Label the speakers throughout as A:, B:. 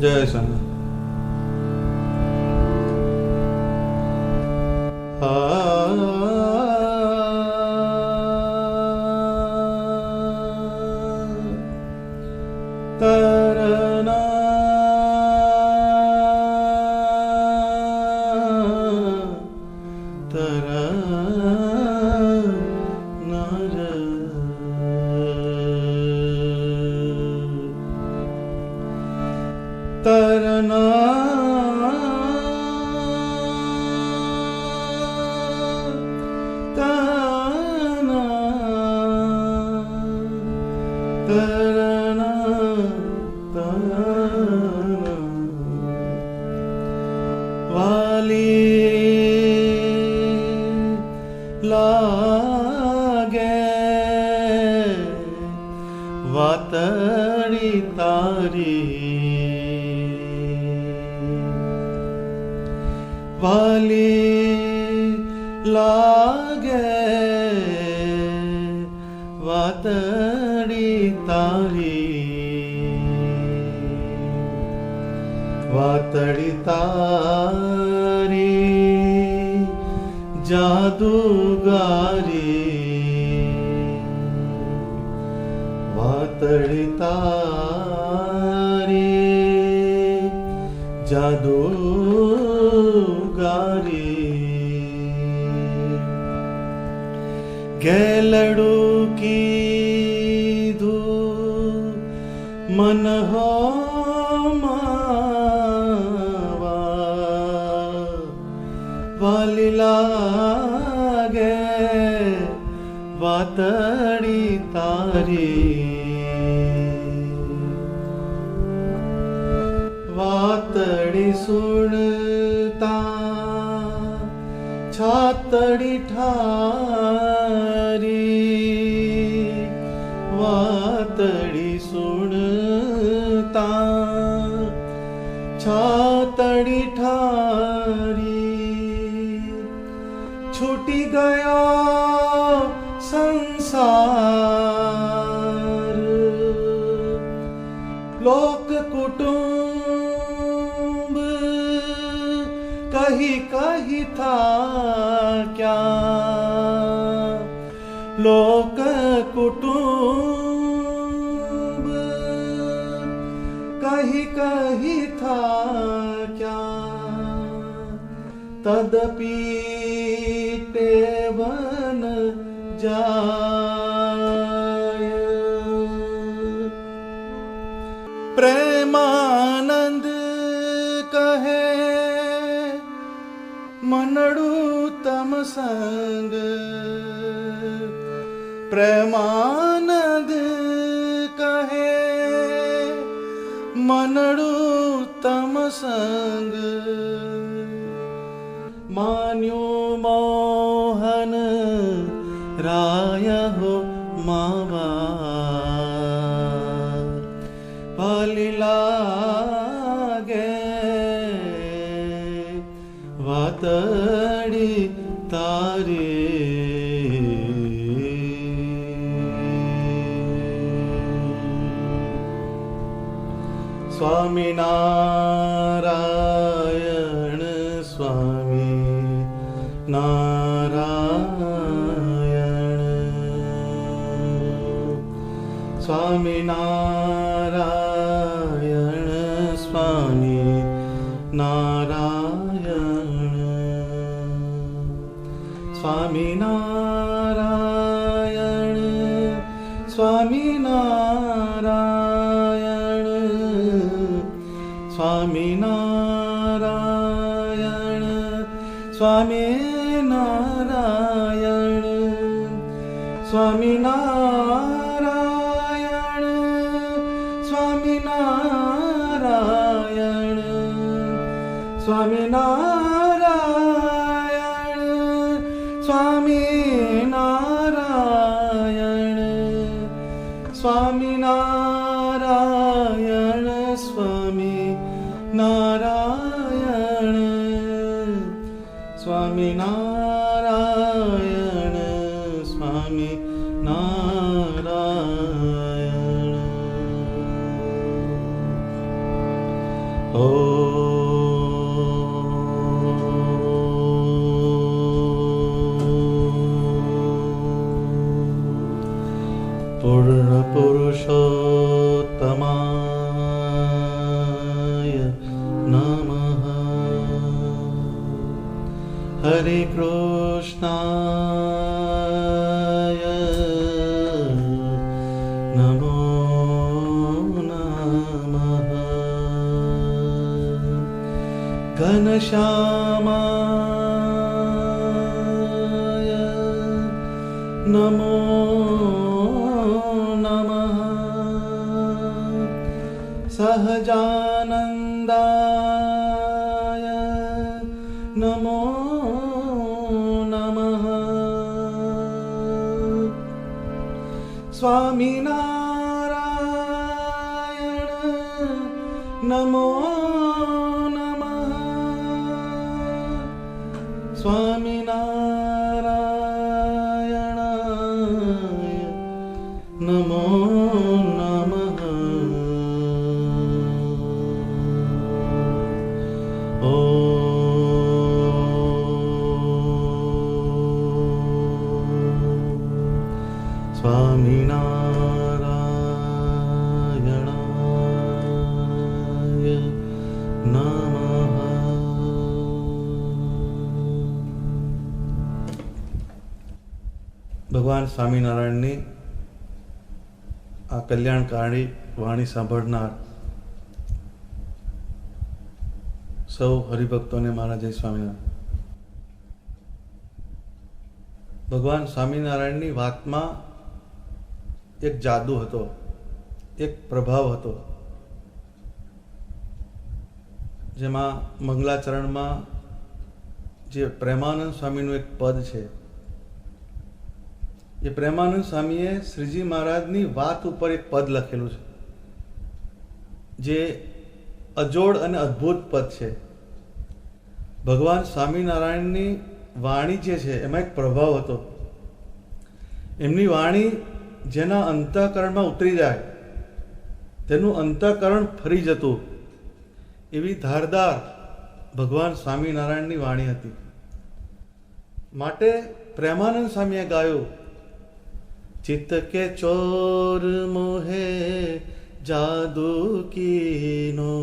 A: जय स्वामी। तरना तरना तरना तरना तरना वाली लागे वातड़ी तारी वाली लागे वातड़ी तारी वातड़ी तारी जादूगारी वातड़ी तारी जादूगारी गेलड़ू की धू मन हो मावा वाली लागे वातड़ी तारी वातड़ी सुनता छातड़ी ठारी वातड़ी सुनता छातड़ी ठारी छूटी गया संसार लोक कुटुंब कहीं कहीं था क्या लोक कुटुंब कहीं कहीं था क्या तदपि वन जाय प्रेमानंद कहे मनड़ू तम संग प्रेमानंद कहे मनड़ू तम संग मान्यो मोहन राय हो मावा वाली लागे वातड़ी तारी स्वामी नारायण स्वामी नारायण स्वामी नारायण स्वामी नारायण स्वामी नारायण स्वामी नारायण स्वामी नारायण स्वामी नारायण स्वामी नारायण स्वामी नारायण स्वामी नारायण स्वामी नारायण स्वामी नारायण स्वामी नारायण स्वामी नारायण स्वामी नारायण पूर्णपुरुषोत्तमाय नमः। हरे कृष्णाय नमो नमः। घनश्यामाय नमो नमः। सहजानन्दाय नमो नमः। स्वामिनारायण नमो नमः। स्वामिनारायणाय नमो नमः। ॐ स्वामिनारायणाय नमः। ભગવાન સ્વામિનારાયણની આ કલ્યાણકારી વાણી સાંભળનાર સૌ હરિભક્તોને મારા જય સ્વામિનારાયણ. ભગવાન સ્વામિનારાયણની વાતમાં એક જાદુ હતો, એક પ્રભાવ હતો, જેમાં મંગલાચરણમાં જે પ્રેમાનંદ સ્વામીનું એક પદ છે, એ પ્રેમાનંદ સ્વામીએ શ્રીજી મહારાજની વાત ઉપર એક પદ લખેલું છે, જે અજોડ અને અદ્ભુત પદ છે. ભગવાન સ્વામિનારાયણની વાણી જે છે એમાં એક પ્રભાવ હતો. એમની વાણી જેના અંતઃકરણમાં ઉતરી જાય તેનું અંતઃકરણ ફરી જતું, એવી ધારદાર ભગવાન સ્વામિનારાયણની વાણી હતી. માટે પ્રેમાનંદ સ્વામીએ ગાયું, चित्त के चोर मोहे जादू कीनो,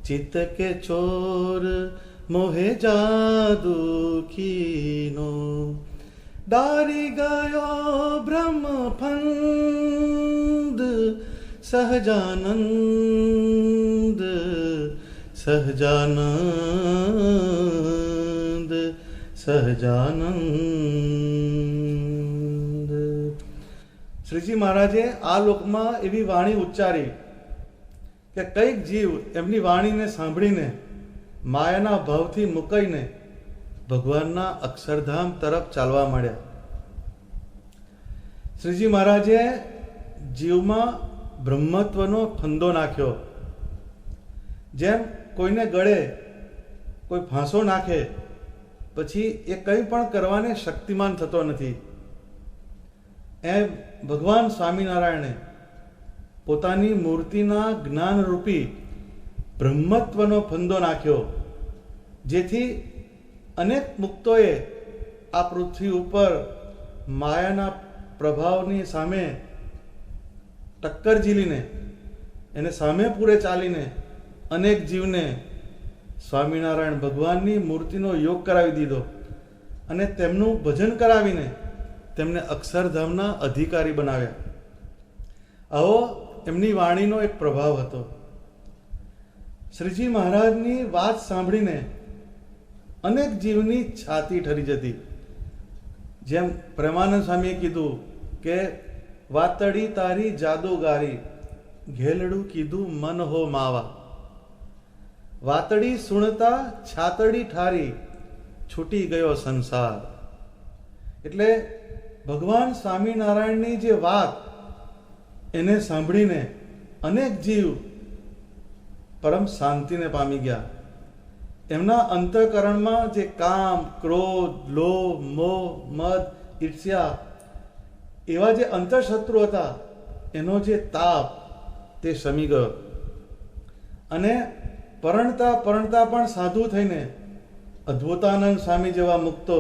A: चित्त के चोर मोहे जादू कीनो, डारी गयो ब्रह्म फंद सहजानंद सहजानंद सहजानंद. શ્રીજી મહારાજે આ લોકમાં એવી વાણી ઉચ્ચારી કે કઈક જીવ એમની વાણીને સાંભળીને માયાના ભાવથી મુકાઈને ભગવાનના અક્ષરધામ તરફ ચાલવા માંડ્યા. શ્રીજી મહારાજે જીવમાં બ્રહ્મત્વનો ફંદો નાખ્યો. જેમ કોઈને ગળે કોઈ ફાંસો નાખે પછી એ કંઈ પણ કરવાને શક્તિમાન થતો નથી, એમ ભગવાન સ્વામિનારાયણે પોતાની મૂર્તિના જ્ઞાનરૂપી બ્રહ્મત્વનો ફંદો નાખ્યો, જેથી અનેક મુક્તોએ આ પૃથ્વી ઉપર માયાના પ્રભાવની સામે ટક્કર ઝીલીને એને સામે પૂરે ચાલીને અનેક જીવને સ્વામિનારાયણ ભગવાનની મૂર્તિનો યોગ કરાવી દીધો અને તેમનું ભજન કરાવીને તેમને અક્ષરધામના અધિકારી બનાવ્યા. આવો એમની વાણીનો એક પ્રભાવ હતો. શ્રીજી મહારાજની વાત સાંભળીને અનેક જીવની છાતી ઠરી જતી. જેમ પ્રેમાનંદ સ્વામીએ કીધું કે વાતડી તારી જાદુગારી, ઘેલડું કીધું મન હો માવા, વાતડી સુણતા છાતડી ઠારી, છૂટી ગયો સંસાર. એટલે ભગવાન સ્વામિનારાયણની જે વાત એને સાંભળીને અનેક જીવ પરમ શાંતિને પામી ગયા. એમના અંતઃકરણમાં જે કામ, ક્રોધ, લોભ, મોહ, મદ, ઈર્ષ્યા એવા જે અંતઃશત્રુ હતા એનો જે તાપ તે શમી ગયો અને પરણતા પરણતા પણ સાધુ થઈને અદ્ભુતાનંદ સ્વામી જેવા મુક્તો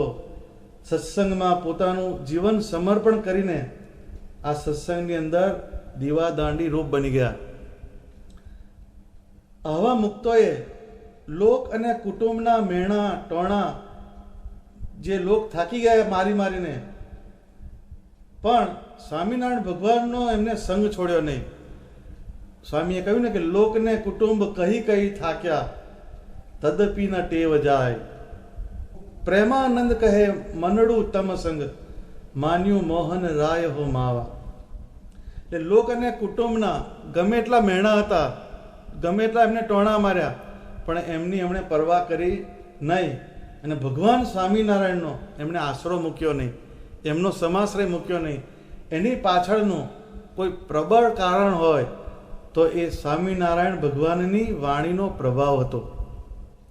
A: સત્સંગમાં પોતાનું જીવન સમર્પણ કરીને આ સત્સંગની અંદર દીવાદાંડી રૂપ બની ગયા. આવા મુક્તોએ લોક અને કુટુંબના મેણા ટોણા, જે લોક થાકી ગયા મારી મારીને, પણ સ્વામિનારાયણ ભગવાનનો એમને સંગ છોડ્યો નહીં. સ્વામીએ કહ્યું ને કે લોકને કુટુંબ કહી કહી થાક્યા, તદપી ન ટેવ જાય. પ્રેમાનંદ કહે મનડું તમ સંગ, માન્યું મોહન રાય હો માવા. એટલે લોક અને કુટુંબના ગમે એટલા મેણા હતા, ગમે એટલા એમને ટોણા માર્યા, પણ એમની એમણે પરવા કરી નહીં. અને ભગવાન સ્વામિનારાયણનો એમણે આશરો મૂક્યો નહીં, એમનો સમાશ્રય મૂક્યો નહીં. એની પાછળનું કોઈ પ્રબળ કારણ હોય તો એ સ્વામિનારાયણ ભગવાનની વાણીનો પ્રભાવ હતો.